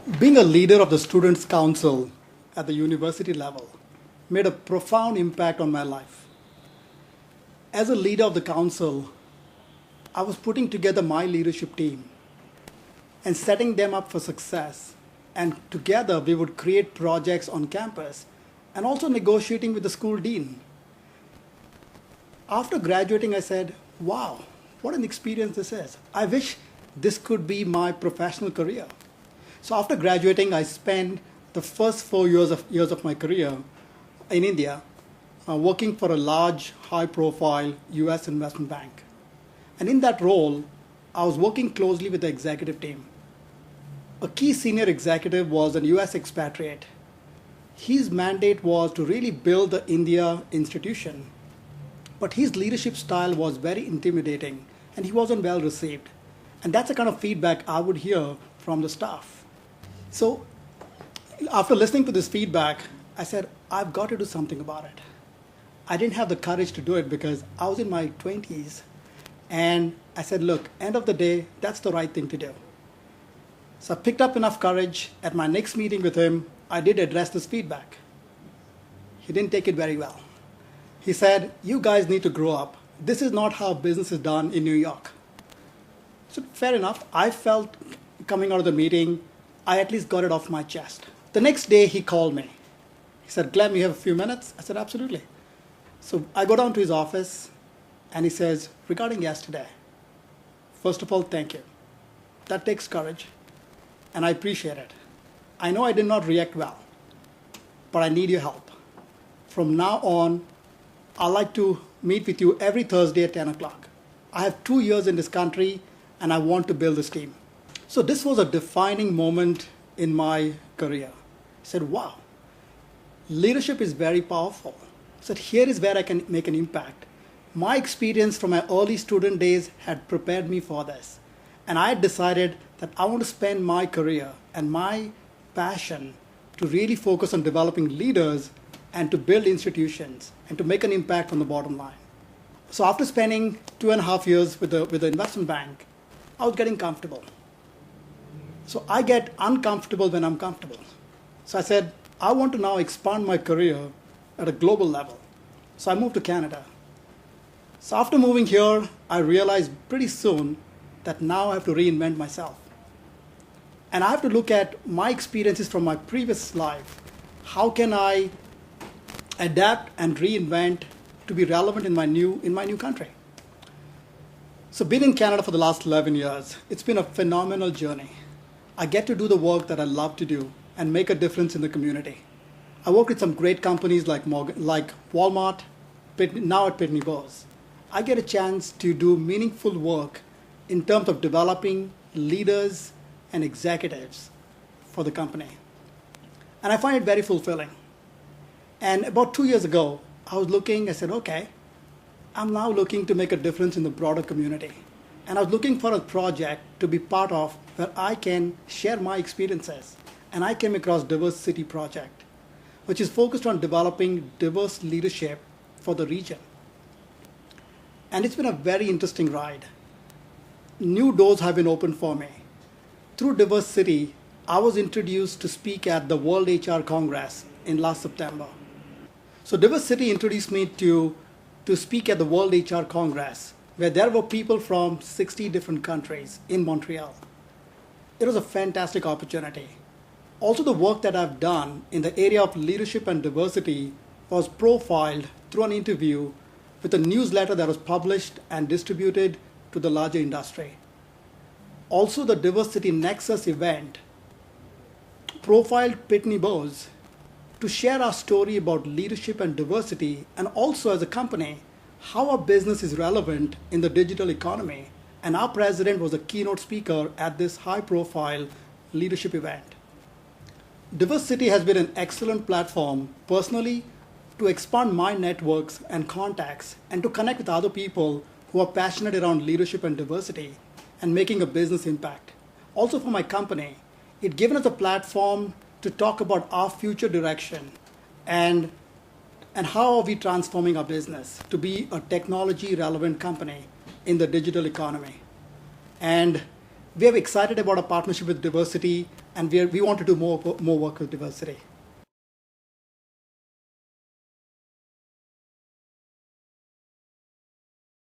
Being a leader of the Students' Council at the university level made a profound impact on my life. As a leader of the council, I was putting together my leadership team and setting them up for success. And together we would create projects on campus and also negotiating with the school dean. After graduating, I said, wow, what an experience this is. I wish this could be my professional career. So after graduating, I spent the first 4 years of my career in India working for a large, high-profile US investment bank. And in that role, I was working closely with the executive team. A key senior executive was a US expatriate. His mandate was to really build the India institution. But his leadership style was very intimidating, and he wasn't well received. And that's the kind of feedback I would hear from the staff. So after listening to this feedback, I said, I've got to do something about it. I didn't have the courage to do it because I was in my 20s. And I said, look, end of the day, that's the right thing to do. So I picked up enough courage. At my next meeting with him, I did address this feedback. He didn't take it very well. He said, you guys need to grow up. This is not how business is done in New York. So fair enough. I felt coming out of the meeting, I at least got it off my chest. The next day he called me. He said, Glenn, you have a few minutes? I said, absolutely. So I go down to his office and he says, regarding yesterday, first of all, thank you. That takes courage and I appreciate it. I know I did not react well, but I need your help. From now on, I'd like to meet with you every Thursday at 10 o'clock. I have 2 years in this country and I want to build this team. So this was a defining moment in my career. I said, wow, leadership is very powerful. I said, here is where I can make an impact. My experience from my early student days had prepared me for this. And I had decided that I want to spend my career and my passion to really focus on developing leaders and to build institutions and to make an impact on the bottom line. So after spending 2.5 years with the investment bank, I was getting comfortable. So I get uncomfortable when I'm comfortable. So I said, I want to now expand my career at a global level. So I moved to Canada. So after moving here, I realized pretty soon that now I have to reinvent myself. And I have to look at my experiences from my previous life. How can I adapt and reinvent to be relevant in my new country? So been in Canada for the last 11 years. It's been a phenomenal journey. I get to do the work that I love to do and make a difference in the community. I work with some great companies like Walmart, now at Pitney Bowes. I get a chance to do meaningful work in terms of developing leaders and executives for the company. And I find it very fulfilling. And about 2 years ago, I said, okay, I'm now looking to make a difference in the broader community. And I was looking for a project to be part of where I can share my experiences. And I came across Diverse City Project, which is focused on developing diverse leadership for the region. And it's been a very interesting ride. New doors have been opened for me. Through Diverse City, I was introduced to speak at the World HR Congress in last September. So Diverse City introduced me to speak at the World HR Congress, where there were people from 60 different countries in Montreal. It was a fantastic opportunity. Also, the work that I've done in the area of leadership and diversity was profiled through an interview with a newsletter that was published and distributed to the larger industry. Also, the Diversity Nexus event profiled Pitney Bowes to share our story about leadership and diversity, and also as a company, how our business is relevant in the digital economy. And our president was a keynote speaker at this high-profile leadership event. Diverse City has been an excellent platform, personally, to expand my networks and contacts and to connect with other people who are passionate around leadership and diversity and making a business impact. Also for my company, it's given us a platform to talk about our future direction and how are we transforming our business to be a technology relevant company in the digital economy. And we are excited about a partnership with diversity, and we want to do more work with diversity.